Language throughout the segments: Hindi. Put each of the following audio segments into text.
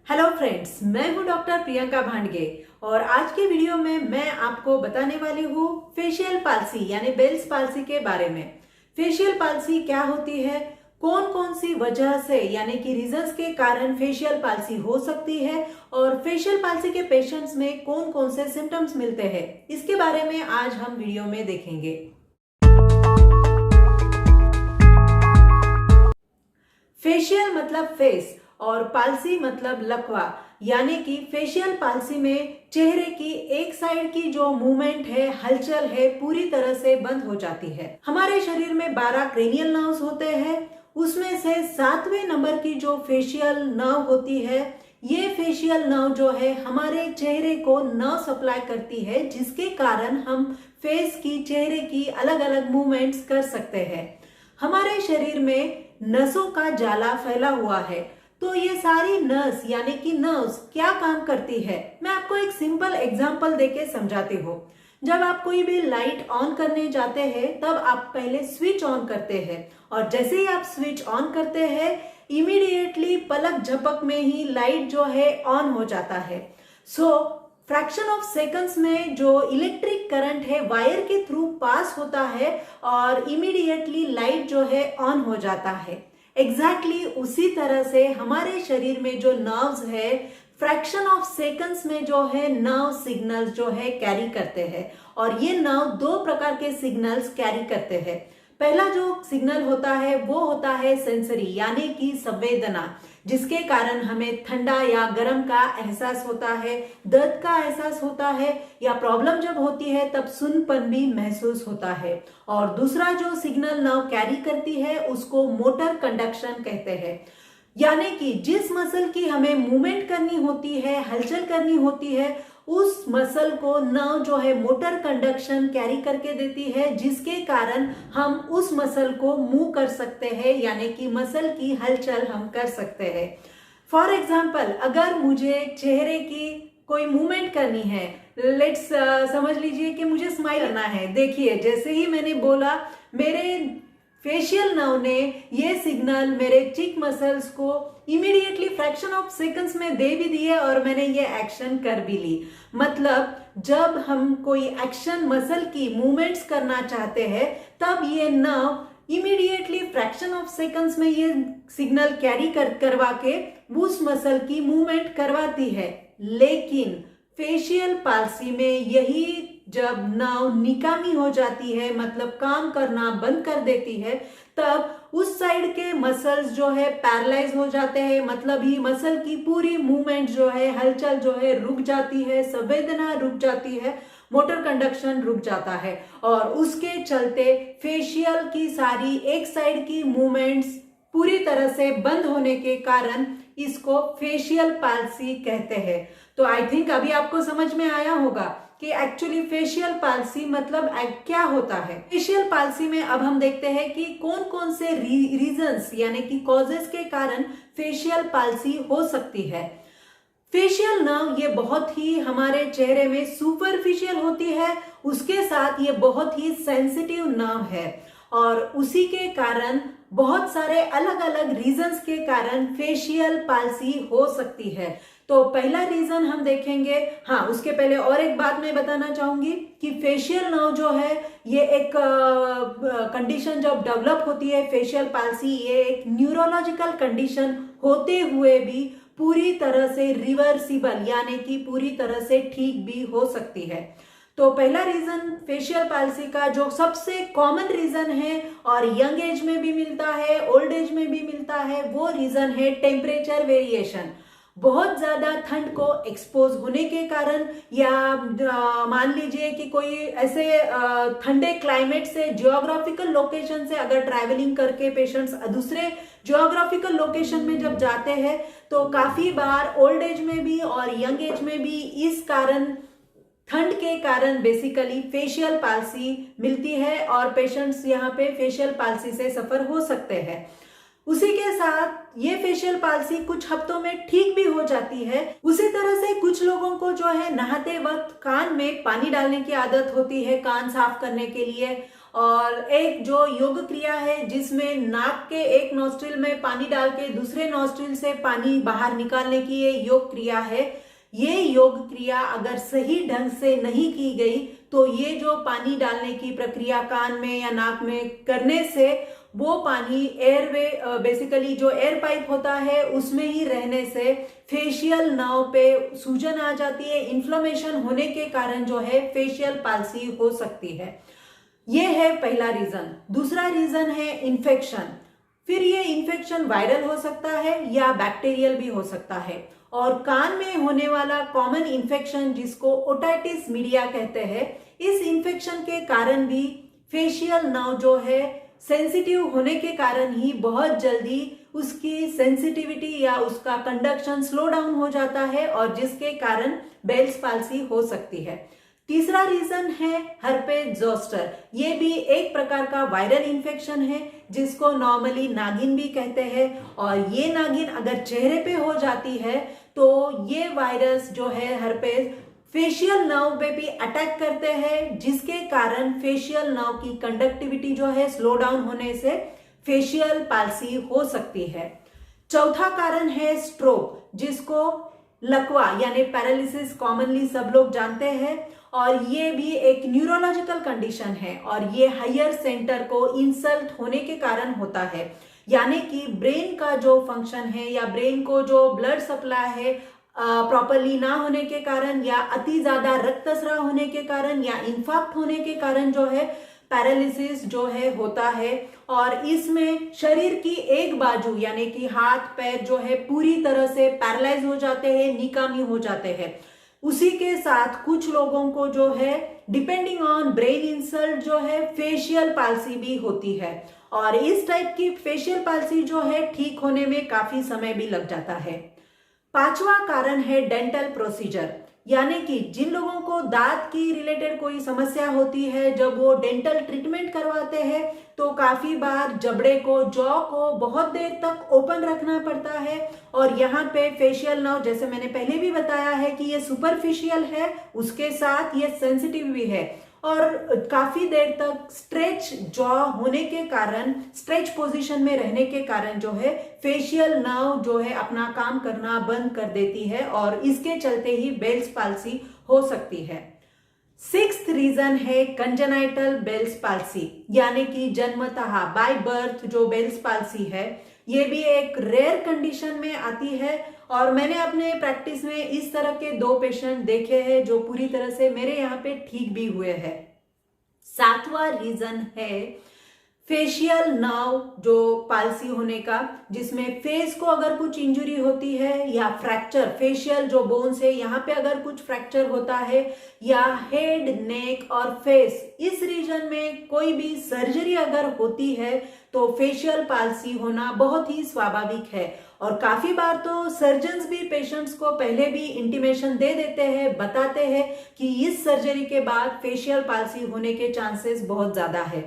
हेलो फ्रेंड्स, मैं हूं डॉक्टर प्रियंका भांडगे और आज के वीडियो में मैं आपको बताने वाली हूं फेशियल पाल्सी यानी बेल्स पाल्सी के बारे में। फेशियल पाल्सी क्या होती है, कौन कौन सी वजह से यानी कि रीजंस के कारण फेशियल पाल्सी हो सकती है और फेशियल पाल्सी के पेशेंट्स में कौन कौन से सिम्टम्स मिलते हैं, इसके बारे में आज हम वीडियो में देखेंगे। फेशियल मतलब फेस और पाल्सी मतलब लकवा, यानी कि फेशियल पाल्सी में चेहरे की एक साइड की जो मूवमेंट है, हलचल है, पूरी तरह से बंद हो जाती है। हमारे शरीर में 12 क्रेनियल नर्व्स होते हैं, उसमें से 7वें नंबर की जो फेशियल नर्व होती है, ये फेशियल नर्व जो है हमारे चेहरे को नर्व सप्लाई करती है, जिसके कारण हम फेस की, चेहरे की अलग अलग मूवमेंट्स कर सकते हैं। हमारे शरीर में नसों का जाला फैला हुआ है, तो ये सारी नस यानी कि नर्व्स क्या काम करती है, मैं आपको एक सिंपल एग्जांपल देके समझाती हूँ। जब आप कोई भी लाइट ऑन करने जाते हैं तब आप पहले स्विच ऑन करते हैं और जैसे ही आप स्विच ऑन करते हैं इमीडिएटली पलक झपक में ही लाइट जो है ऑन हो जाता है। फ्रैक्शन ऑफ सेकंड्स में जो इलेक्ट्रिक करंट है वायर के थ्रू पास होता है और इमीडिएटली लाइट जो है ऑन हो जाता है। एग्जैक्टली उसी तरह से हमारे शरीर में जो नर्व्स है फ्रैक्शन ऑफ सेकंड्स में जो है नर्व सिग्नल्स जो है कैरी करते हैं और ये नर्व 2 प्रकार के सिग्नल्स कैरी करते हैं। पहला जो सिग्नल होता है वो होता है सेंसरी यानी कि संवेदना, जिसके कारण हमें ठंडा या गर्म का एहसास होता है, दर्द का एहसास होता है या प्रॉब्लम जब होती है तब सुन्नपन भी महसूस होता है। और दूसरा जो सिग्नल नर्व कैरी करती है उसको मोटर कंडक्शन कहते हैं, यानी कि जिस मसल की हमें मूवमेंट करनी होती है, हलचल करनी होती है, उस मसल को नर्व जो है मोटर कंडक्शन कैरी करके देती है, जिसके कारण हम उस मसल को मूव कर सकते हैं यानी कि मसल की हलचल हम कर सकते हैं। फॉर एग्जाम्पल, अगर मुझे चेहरे की कोई मूवमेंट करनी है, लेट्स समझ लीजिए कि मुझे स्माइल करना है। देखिए, जैसे ही मैंने बोला मेरे फेशियल नर्व ने ये सिग्नल मेरे चिक मसल्स को इमीडिएटली फ्रैक्शन ऑफ सेकंड्स में दे भी दिए और मैंने ये एक्शन कर भी ली। मतलब जब हम कोई एक्शन मसल की मूवमेंट्स करना चाहते हैं तब ये nerve immediately fraction of seconds में ये सिग्नल कैरी करवा के उस मसल की मूवमेंट करवाती है। लेकिन फेशियल पाल्सी में यही जब नर्व निकामी हो जाती है, मतलब काम करना बंद कर देती है, तब उस साइड के मसल्स जो है पैरालाइज हो जाते हैं, मतलब ही मसल की पूरी मूवमेंट जो है, हलचल जो है रुक जाती है, संवेदना रुक जाती है, मोटर कंडक्शन रुक जाता है और उसके चलते फेशियल की सारी एक साइड की मूवमेंट्स पूरी तरह से बंद होने के कारण इसको फेशियल पाल्सी कहते हैं। तो आई थिंक अभी आपको समझ में आया होगा कि एक्चुअली फेशियल पाल्सी मतलब क्या होता है। फेशियल पाल्सी में अब हम देखते हैं कि कौन कौन से रीजंस यानी कि कॉजेस के कारण फेशियल पाल्सी हो सकती है। फेशियल नर्व ये बहुत ही हमारे चेहरे में सुपरफिशियल होती है, उसके साथ ये बहुत ही सेंसिटिव नर्व है और उसी के कारण बहुत सारे अलग अलग रीजंस के कारण फेशियल पाल्सी हो सकती है। तो पहला रीजन हम देखेंगे। हाँ, उसके पहले और एक बात मैं बताना चाहूंगी कि फेशियल नर्व जो है ये एक कंडीशन जब डेवलप होती है, फेशियल पाल्सी ये एक न्यूरोलॉजिकल कंडीशन होते हुए भी पूरी तरह से रिवर्सिबल यानी कि पूरी तरह से ठीक भी हो सकती है। तो पहला रीजन फेशियल पाल्सी का जो सबसे कॉमन रीजन है और यंग एज में भी मिलता है, ओल्ड एज में भी मिलता है, वो रीजन है टेम्परेचर वेरिएशन। बहुत ज्यादा ठंड को एक्सपोज होने के कारण या मान लीजिए कि कोई ऐसे ठंडे क्लाइमेट से, जियोग्राफिकल लोकेशन से अगर ट्रैवलिंग करके पेशेंट्स दूसरे जियोग्राफिकल लोकेशन में जब जाते हैं तो काफी बार ओल्ड एज में भी और यंग एज में भी इस कारण, ठंड के कारण बेसिकली फेशियल पाल्सी मिलती है और पेशेंट्स यहाँ पे फेशियल पाल्सी से सफर हो सकते हैं। उसी के साथ ये फेशियल पाल्सी कुछ हफ्तों में ठीक भी हो जाती है। उसी तरह से कुछ लोगों को जो है नहाते वक्त कान में पानी डालने की आदत होती है कान साफ करने के लिए, और एक जो योग क्रिया है जिसमें नाक के एक नॉस्ट्रिल में पानी डाल के दूसरे नॉस्ट्रिल से पानी बाहर निकालने की ये योग क्रिया है। ये योग क्रिया अगर सही ढंग से नहीं की गई तो ये जो पानी डालने की प्रक्रिया कान में या नाक में करने से वो पानी एयरवे बेसिकली जो एयर पाइप होता है उसमें ही रहने से फेशियल नर्व पे सूजन आ जाती है। इन्फ्लेमेशन होने के कारण जो है फेशियल पाल्सी हो सकती है। ये है पहला रीजन। दूसरा रीजन है इन्फेक्शन। फिर ये इन्फेक्शन वायरल हो सकता है या बैक्टीरियल भी हो सकता है। और कान में होने वाला कॉमन इन्फेक्शन जिसको ओटाइटिस मीडिया कहते हैं, इस इन्फेक्शन के कारण भी फेशियल नर्व जो है सेंसिटिव होने के कारण ही बहुत जल्दी उसकी सेंसिटिविटी या उसका कंडक्शन स्लो डाउन हो जाता है और जिसके कारण बेल्स पाल्सी हो सकती है। तीसरा रीजन है हर्पेस जोस्टर। ये भी एक प्रकार का वायरल इन्फेक्शन है जिसको नॉर्मली नागिन भी कहते हैं। और ये नागिन अगर चेहरे पे हो जाती है तो ये वायरस जो है हर्पेस फेशियल नर्व पे भी अटैक करते हैं जिसके कारण फेशियल नर्व की कंडक्टिविटी जो है स्लो डाउन होने से फेशियल पाल्सी हो सकती है। चौथा कारण है स्ट्रोक जिसको लकवा यानी पैरालिसिस कॉमनली सब लोग जानते हैं। और ये भी एक न्यूरोलॉजिकल कंडीशन है और ये हायर सेंटर को इंसल्ट होने के कारण होता है। यानी कि ब्रेन का जो फंक्शन है या ब्रेन को जो ब्लड सप्लाई है प्रॉपरली ना होने के कारण या अति ज्यादा रक्तस्राव होने के कारण या इन्फाक्ट होने के कारण जो है पैरालिसिस जो है होता है। और इसमें शरीर की एक बाजू यानी कि हाथ पैर जो है पूरी तरह से पैरालाइज हो जाते हैं, निकामी हो जाते हैं। उसी के साथ कुछ लोगों को जो है डिपेंडिंग ऑन ब्रेन इंसल्ट जो है फेशियल पाल्सी भी होती है। और इस टाइप की फेशियल पाल्सी जो है ठीक होने में काफी समय भी लग जाता है। पांचवा कारण है डेंटल प्रोसीजर। यानी कि जिन लोगों को दांत की रिलेटेड कोई समस्या होती है, जब वो डेंटल ट्रीटमेंट करवाते हैं तो काफी बार जबड़े को जॉ को बहुत देर तक ओपन रखना पड़ता है। और यहाँ पे फेशियल नर्व जैसे मैंने पहले भी बताया है कि ये सुपरफिशियल है, उसके साथ ये सेंसिटिव भी है। और काफी देर तक स्ट्रेच जॉ होने के कारण, स्ट्रेच पोजीशन में रहने के कारण जो है फेशियल नर्व जो है अपना काम करना बंद कर देती है और इसके चलते ही बेल्स पाल्सी हो सकती है। सिक्स्थ रीजन है कंजेनाइटल बेल्स पाल्सी यानी कि जन्मतः बाय बर्थ जो बेल्स पाल्सी है। ये भी एक रेयर कंडीशन में आती है और मैंने अपने प्रैक्टिस में इस तरह के 2 पेशेंट देखे हैं जो पूरी तरह से मेरे यहाँ पे ठीक भी हुए हैं। सातवां रीजन है फेशियल नर्व जो पाल्सी होने का, जिसमें फेस को अगर कुछ इंजरी होती है या फ्रैक्चर फेशियल जो बोन्स है यहाँ पे अगर कुछ फ्रैक्चर होता है या हेड नेक और फेस इस रीजन में कोई भी सर्जरी अगर होती है तो फेशियल पाल्सी होना बहुत ही स्वाभाविक है। और काफी बार तो सर्जन्स भी पेशेंट्स को पहले भी इंटीमेशन दे देते हैं, बताते हैं कि इस सर्जरी के बाद फेशियल पाल्सी होने के चांसेस बहुत ज्यादा है।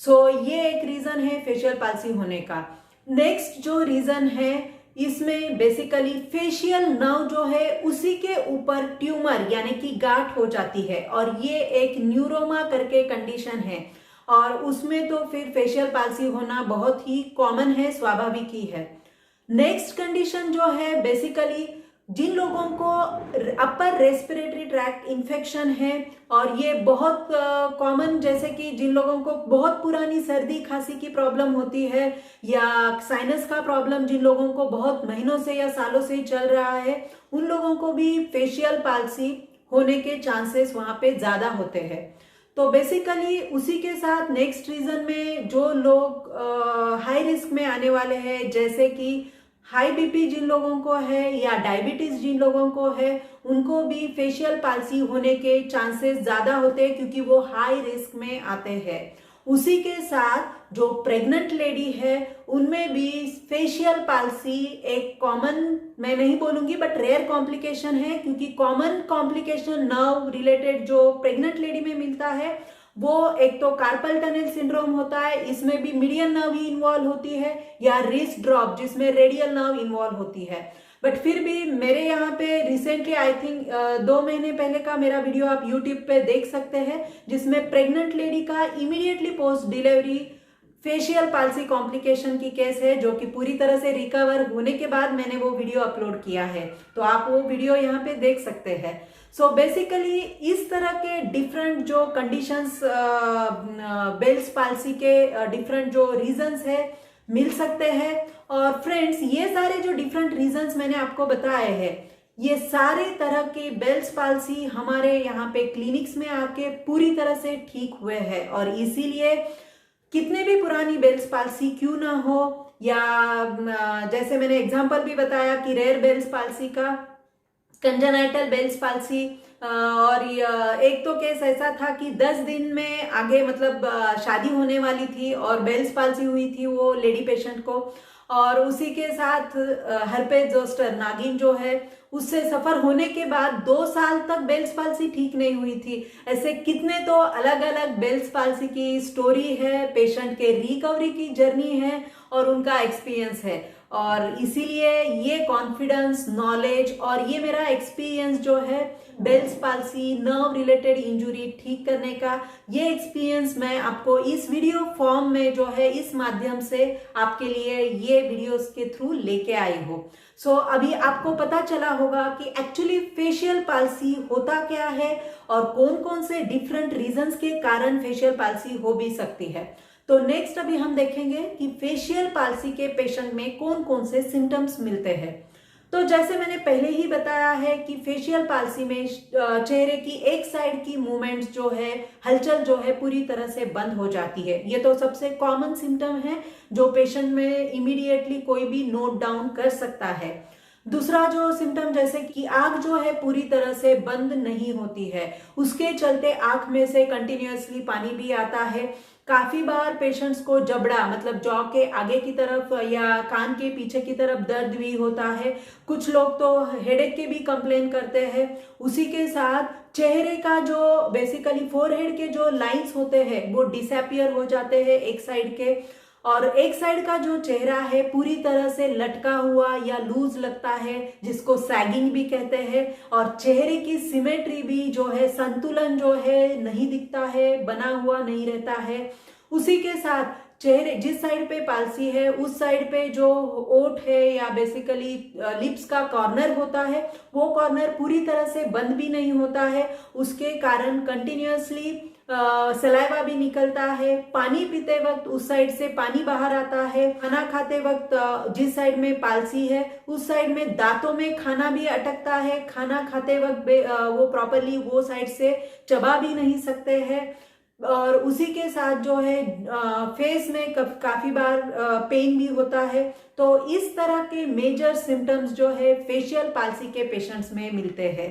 सो ये एक रीजन है फेशियल पाल्सी होने का। नेक्स्ट जो रीजन है इसमें बेसिकली फेशियल नर्व जो है उसी के ऊपर ट्यूमर यानी कि गांठ हो जाती है और ये एक न्यूरोमा करके कंडीशन है और उसमें तो फिर फेशियल पाल्सी होना बहुत ही कॉमन है, स्वाभाविक ही है। नेक्स्ट कंडीशन जो है बेसिकली जिन लोगों को अपर रेस्पिरेटरी ट्रैक्ट इन्फेक्शन है और ये बहुत कॉमन, जैसे कि जिन लोगों को बहुत पुरानी सर्दी खांसी की प्रॉब्लम होती है या साइनस का प्रॉब्लम जिन लोगों को बहुत महीनों से या सालों से ही चल रहा है, उन लोगों को भी फेशियल पाल्सी होने के चांसेस वहां पे ज्यादा होते हैं। तो बेसिकली उसी के साथ नेक्स्ट रीजन में जो लोग हाई रिस्क में आने वाले हैं, जैसे कि हाई बीपी जिन लोगों को है या डायबिटीज जिन लोगों को है, उनको भी फेशियल पाल्सी होने के चांसेस ज्यादा होते हैं क्योंकि वो हाई रिस्क में आते हैं। उसी के साथ जो प्रेग्नेंट लेडी है उनमें भी फेशियल पाल्सी एक कॉमन, मैं नहीं बोलूंगी बट रेयर कॉम्प्लिकेशन है, क्योंकि कॉमन कॉम्प्लिकेशन नर्व रिलेटेड जो प्रेग्नेंट लेडी में मिलता है वो एक तो कार्पल टनल सिंड्रोम होता है, इसमें भी मीडियन नर्व ही इन्वॉल्व होती है, या रिस्ट ड्रॉप जिसमें रेडियल नर्व इन्वॉल्व होती है। बट फिर भी मेरे यहाँ पे रिसेंटली आई थिंक 2 महीने पहले का मेरा वीडियो आप यूट्यूब पे देख सकते हैं, जिसमें प्रेग्नेंट लेडी का immediately post delivery facial palsy complication की केस है, जो कि पूरी तरह से रिकवर होने के बाद मैंने वो वीडियो अपलोड किया है, तो आप वो वीडियो यहाँ पे देख सकते हैं। सो बेसिकली इस तरह के डिफरेंट जो कंडीशंस बेल्स पाल्सी के डिफरेंट जो रीजंस है मिल सकते हैं। और फ्रेंड्स, ये सारे जो डिफरेंट रीजंस मैंने आपको बताए हैं, ये सारे तरह के बेल्स पाल्सी हमारे यहाँ पे क्लिनिक्स में आके पूरी तरह से ठीक हुए हैं। और इसीलिए कितने भी पुरानी बेल्स पाल्सी क्यों ना हो, या जैसे मैंने एग्जांपल भी बताया कि रेयर बेल्स पाल्सी का, कंजेनाइटल बेल्स पाल्सी, और एक तो केस ऐसा था कि 10 दिन में आगे मतलब शादी होने वाली थी और बेल्स पाल्सी हुई थी वो लेडी पेशेंट को, और उसी के साथ हर्पेज जोस्टर नागिन जो है उससे सफर होने के बाद 2 साल तक बेल्स पाल्सी ठीक नहीं हुई थी। ऐसे कितने तो अलग अलग बेल्स पाल्सी की स्टोरी है, पेशेंट के रिकवरी की जर्नी है और उनका एक्सपीरियंस है। और इसीलिए ये कॉन्फिडेंस, नॉलेज और ये मेरा एक्सपीरियंस जो है Bell's palsy, nerve related injury ठीक करने का, ये एक्सपीरियंस मैं आपको इस वीडियो फॉर्म में जो है इस माध्यम से आपके लिए ये वीडियोस के थ्रू लेके आई हूँ। सो अभी आपको पता चला होगा कि एक्चुअली फेशियल पाल्सी होता क्या है और कौन कौन से डिफरेंट रीजंस के कारण फेशियल पाल्सी हो भी सकती है। तो नेक्स्ट अभी हम देखेंगे कि फेशियल पाल्सी के पेशेंट में कौन कौन से सिम्टम्स मिलते हैं। तो जैसे मैंने पहले ही बताया है कि फेशियल पाल्सी में चेहरे की एक साइड की मूवमेंट्स जो है, हलचल जो है पूरी तरह से बंद हो जाती है। ये तो सबसे कॉमन सिम्टम है जो पेशेंट में इमीडिएटली कोई भी नोट डाउन कर सकता है। दूसरा जो सिम्टम जैसे कि आंख जो है पूरी तरह से बंद नहीं होती है, उसके चलते आंख में से कंटिन्यूअसली पानी भी आता है। काफी बार पेशेंट्स को जबड़ा मतलब जॉ के आगे की तरफ या कान के पीछे की तरफ दर्द भी होता है। कुछ लोग तो हेडेक के भी कंप्लेन करते हैं। उसी के साथ चेहरे का जो बेसिकली फोरहेड के जो लाइंस होते हैं वो डिसअपियर हो जाते हैं एक साइड के, और एक साइड का जो चेहरा है पूरी तरह से लटका हुआ या लूज लगता है, जिसको सैगिंग भी कहते हैं। और चेहरे की सिमेट्री भी जो है, संतुलन जो है नहीं दिखता है, बना हुआ नहीं रहता है। उसी के साथ चेहरे जिस साइड पे पाल्सी है उस साइड पे जो ओठ है या बेसिकली लिप्स का कॉर्नर होता है, वो कॉर्नर पूरी तरह से बंद भी नहीं होता है। उसके कारण कंटिन्यूअसली सलाइवा भी निकलता है। पानी पीते वक्त उस साइड से पानी बाहर आता है। खाना खाते वक्त जिस साइड में पाल्सी है उस साइड में दांतों में खाना भी अटकता है। खाना खाते वक्त वो प्रॉपरली वो साइड से चबा भी नहीं सकते हैं। और उसी के साथ जो है फेस में काफी बार पेन भी होता है। तो इस तरह के मेजर सिम्टम्स जो है फेशियल पाल्सी के पेशेंट्स में मिलते हैं।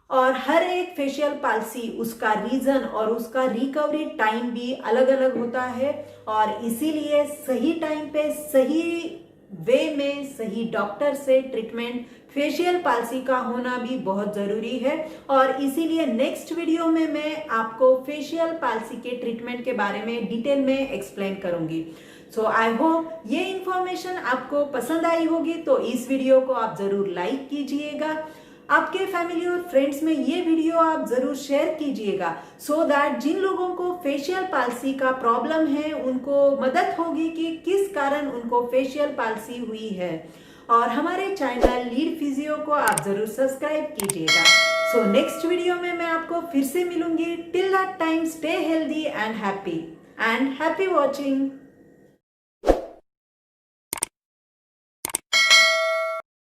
और हर एक फेशियल पाल्सी, उसका रीजन और उसका रिकवरी टाइम भी अलग अलग होता है, और इसीलिए सही टाइम पे सही वे में सही डॉक्टर से ट्रीटमेंट फेशियल पाल्सी का होना भी बहुत जरूरी है। और इसीलिए नेक्स्ट वीडियो में मैं आपको फेशियल पाल्सी के ट्रीटमेंट के बारे में डिटेल में एक्सप्लेन करूंगी। सो आई होप ये इंफॉर्मेशन आपको पसंद आई होगी, तो इस वीडियो को आप जरूर लाइक कीजिएगा। आपके फैमिली और फ्रेंड्स में ये वीडियो आप जरूर शेयर कीजिएगा, सो दैट जिन लोगों को फेशियल पाल्सी का प्रॉब्लम है उनको मदद होगी कि किस कारण उनको फेशियल पाल्सी हुई है। और हमारे चैनल लीड फिजियो को आप जरूर सब्सक्राइब कीजिएगा। सो नेक्स्ट वीडियो में मैं आपको फिर से मिलूंगी। Till that time stay healthy and happy watching.